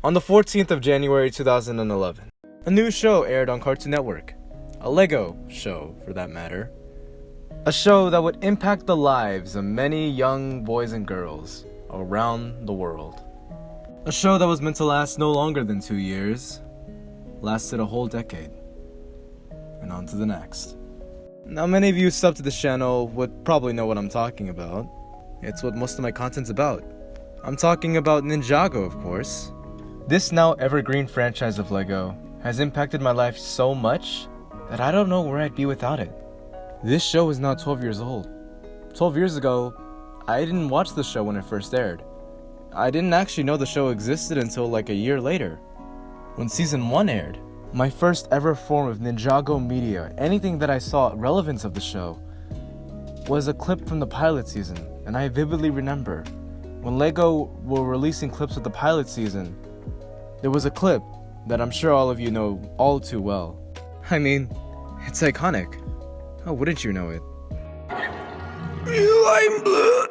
On the 14th of January 2011, a new show aired on Cartoon Network. A Lego show, for that matter. A show that would impact the lives of many young boys and girls around the world. A show that was meant to last no longer than 2 years, lasted a whole decade. And on to the next. Now, many of you sub to this channel would probably know what I'm talking about. It's what most of my content's about. I'm talking about Ninjago, of course. This now evergreen franchise of Lego has impacted my life so much that I don't know where I'd be without it. This show is now 12 years old. 12 years ago, I didn't watch the show when it first aired. I didn't actually know the show existed until like a year later, when season 1 aired. My first ever form of Ninjago media, anything that I saw relevance of the show, was a clip from the pilot season, and I vividly remember when Lego were releasing clips of the pilot season, there was a clip that I'm sure all of you know all too well. I mean, it's iconic. How wouldn't you know it? You like blue.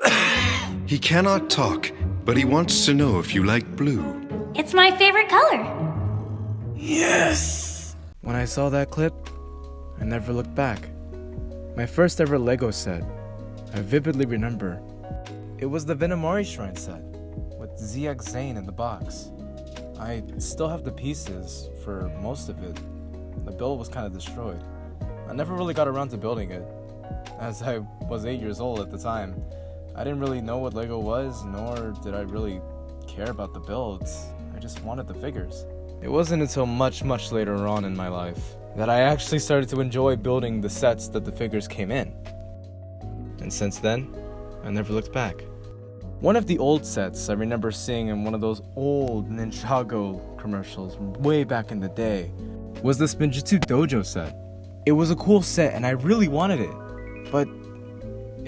He cannot talk, but he wants to know if you like blue. It's my favorite color. Yes. When I saw that clip, I never looked back. My first ever Lego set, I vividly remember. It was the Venomari Shrine set, with ZX Zane in the box. I still have the pieces for most of it. The build was kind of destroyed. I never really got around to building it, as I was 8 years old at the time. I didn't really know what Lego was, nor did I really care about the builds. I just wanted the figures. It wasn't until much later on in my life that I actually started to enjoy building the sets that the figures came in. And since then, I never looked back. One of the old sets I remember seeing in one of those old Ninjago commercials from way back in the day was the SPINJITZU DOJO set. It was a cool set and I really wanted it, but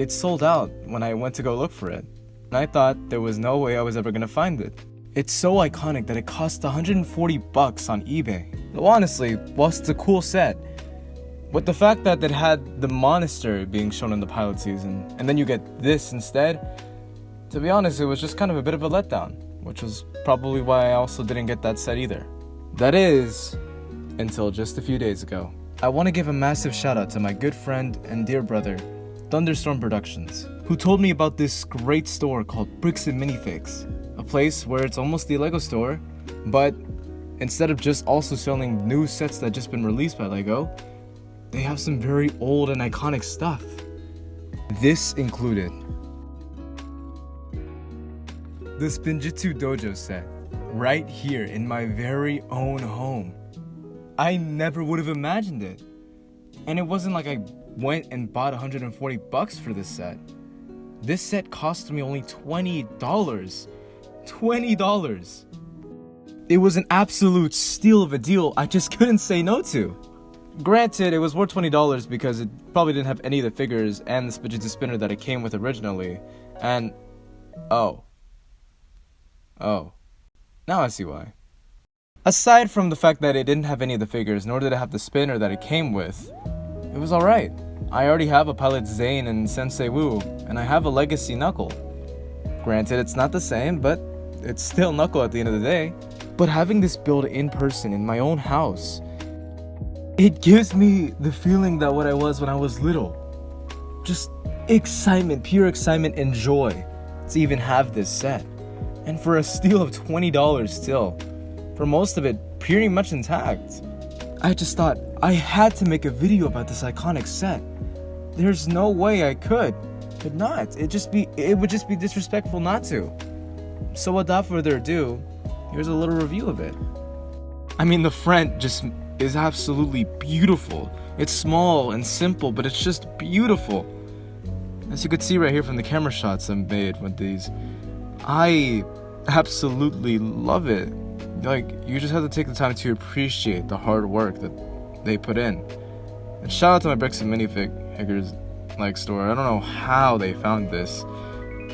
it sold out when I went to go look for it. And I thought there was no way I was ever gonna find it. It's so iconic that it cost $140 on eBay. Though honestly, whilst it's a cool set, with the fact that it had the monastery being shown in the pilot season, and then you get this instead, to be honest, it was just kind of a bit of a letdown, which was probably why I also didn't get that set either. That is, until just a few days ago. I want to give a massive shout out to my good friend and dear brother, Thunderstorm Productions, who told me about this great store called Bricks and Minifigs, a place where it's almost the Lego store, but instead of just also selling new sets that just been released by Lego, they have some very old and iconic stuff. This included the SPINJITZU DOJO set, right here in my very own home. I never would have imagined it. And it wasn't like I went and bought $140 for this set. This set cost me only $20. $20. It was an absolute steal of a deal I just couldn't say no to. Granted, it was worth $20 because it probably didn't have any of the figures and the SPINJITZU spinner that it came with originally. And, oh, now I see why. Aside from the fact that it didn't have any of the figures, nor did it have the spinner that it came with, it was alright. I already have a Pilot Zane and Sensei Wu, and I have a Legacy Knuckle. Granted, it's not the same, but it's still Knuckle at the end of the day. But having this build in person in my own house, it gives me the feeling that what I was when I was little. Just excitement, pure excitement and joy to even have this set. And for a steal of $20 still, for most of it pretty much intact. I just thought I had to make a video about this iconic set. There's no way I could not. It would just be disrespectful not to. So without further ado, here's a little review of it. I mean, the front just is absolutely beautiful. It's small and simple, but it's just beautiful. As you could see right here from the camera shots I made with these, I absolutely love it. Like, you just have to take the time to appreciate the hard work that they put in. And shout out to my Bricks and Minifigures store. I don't know how they found this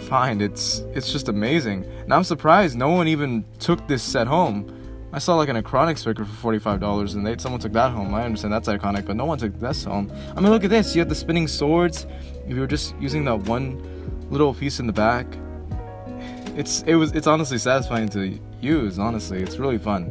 find. It's just amazing. And I'm surprised no one even took this set home. I saw like an Acronics figure for $45 and someone took that home. I understand that's iconic, but no one took this home. I mean, look at this. You have the spinning swords. If you were just using that one little piece in the back, It's honestly satisfying to use. Honestly, it's really fun.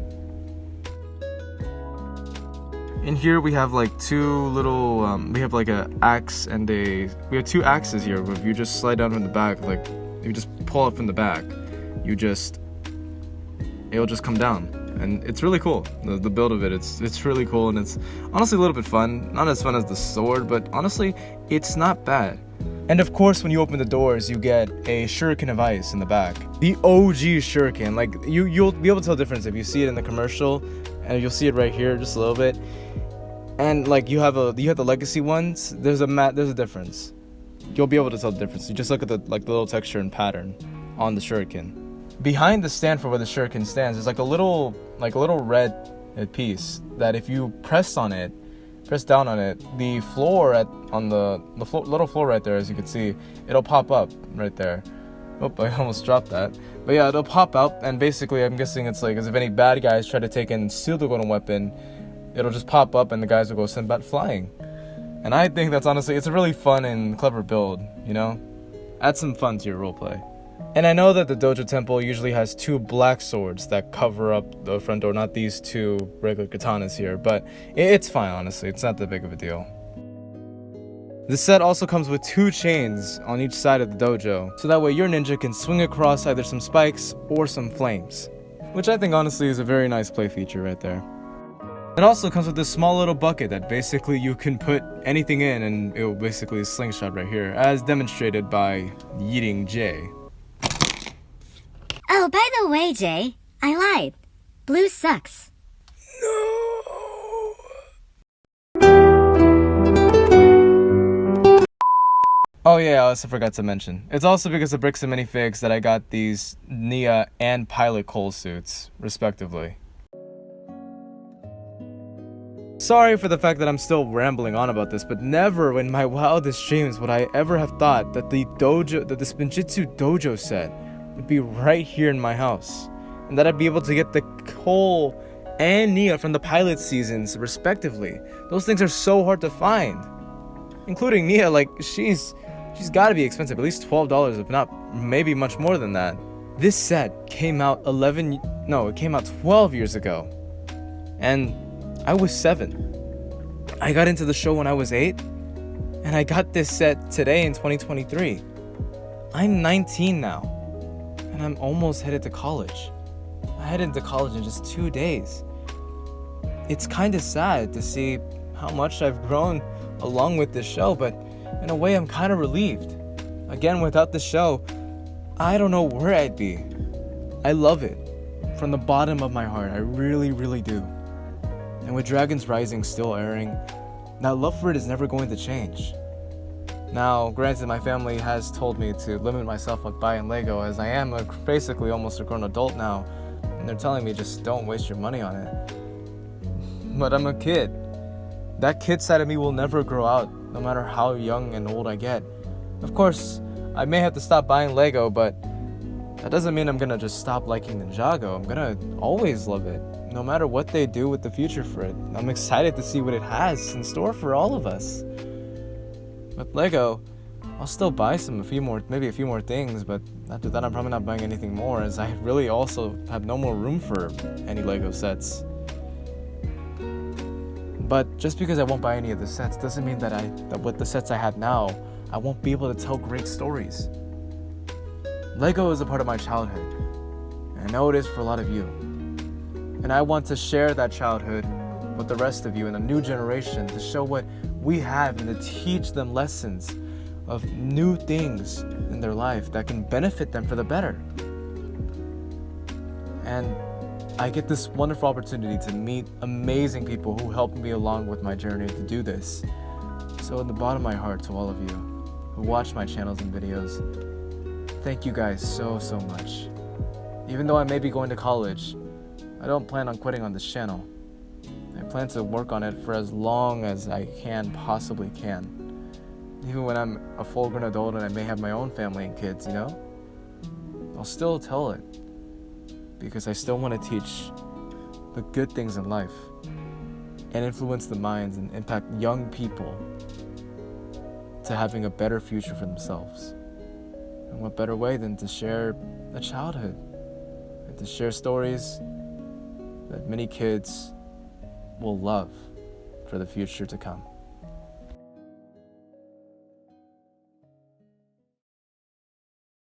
In here we have like two little we have like a axe and we have two axes here. But if you just slide down from the back, like you just pull it from the back, it'll just come down, and it's really cool. The build of it's really cool, and it's honestly a little bit fun. Not as fun as the sword, but honestly it's not bad. And of course, when you open the doors, you get a shuriken of ice in the back. The OG shuriken. Like you'll be able to tell the difference if you see it in the commercial, and you'll see it right here just a little bit. And like you have the legacy ones. There's a difference. You'll be able to tell the difference. You just look at the little texture and pattern on the shuriken. Behind the stand for where the shuriken stands is like a little red piece that if you press down on it, the floor on the little floor right there, as you can see, it'll pop up right there. Oh, I almost dropped that. But yeah, it'll pop out, and basically I'm guessing it's like as if any bad guys try to take and steal the golden weapon, it'll just pop up and the guys will go send back flying. And I think that's honestly, it's a really fun and clever build, you know? Add some fun to your roleplay. And I know that the dojo temple usually has two black swords that cover up the front door, not these two regular katanas here, but it's fine, honestly. It's not that big of a deal. The set also comes with two chains on each side of the dojo, so that way your ninja can swing across either some spikes or some flames, which I think honestly is a very nice play feature right there. It also comes with this small little bucket that basically you can put anything in, and it will basically slingshot right here, as demonstrated by Yeeting J. Oh, by the way, Jay, I lied. Blue sucks. Oh yeah, I also forgot to mention. It's also because of Bricks and Minifigs that I got these Nia and Pilot Cole suits, respectively. Sorry for the fact that I'm still rambling on about this, but never in my wildest dreams would I ever have thought that the SPINJITZU dojo set would be right here in my house, and that I'd be able to get the Cole and Nia from the pilot seasons, respectively. Those things are so hard to find, including Nia. Like she's got to be expensive, at least $12, if not maybe much more than that. This set came out 12 years ago, and I was 7. I got into the show when I was 8, and I got this set today in 2023. I'm 19 now, and I'm almost headed to college. I headed into college in just 2 days. It's kind of sad to see how much I've grown along with this show, but in a way I'm kind of relieved. Again, without the show, I don't know where I'd be. I love it from the bottom of my heart. I really, really do. And with Dragon's Rising still airing, that love for it is never going to change. Now, granted, my family has told me to limit myself with buying Lego, as I am basically almost a grown adult now, and they're telling me just don't waste your money on it. But I'm a kid. That kid side of me will never grow out, no matter how young and old I get. Of course, I may have to stop buying Lego, but that doesn't mean I'm gonna just stop liking Ninjago. I'm gonna always love it, no matter what they do with the future for it. I'm excited to see what it has in store for all of us. With Lego, I'll still buy maybe a few more things, but after that I'm probably not buying anything more, as I really also have no more room for any Lego sets. But just because I won't buy any of the sets doesn't mean that with the sets I have now, I won't be able to tell great stories. Lego is a part of my childhood, and I know it is for a lot of you. And I want to share that childhood with the rest of you in a new generation, to show what we have and to teach them lessons of new things in their life that can benefit them for the better. And I get this wonderful opportunity to meet amazing people who helped me along with my journey to do this. So in the bottom of my heart, to all of you who watch my channels and videos, thank you guys so much. Even though I may be going to college, I don't plan on quitting on this channel. I plan to work on it for as long as I possibly can. Even when I'm a full-grown adult and I may have my own family and kids, you know? I'll still tell it, because I still want to teach the good things in life and influence the minds and impact young people to having a better future for themselves. And what better way than to share a childhood and to share stories that many kids will love for the future to come.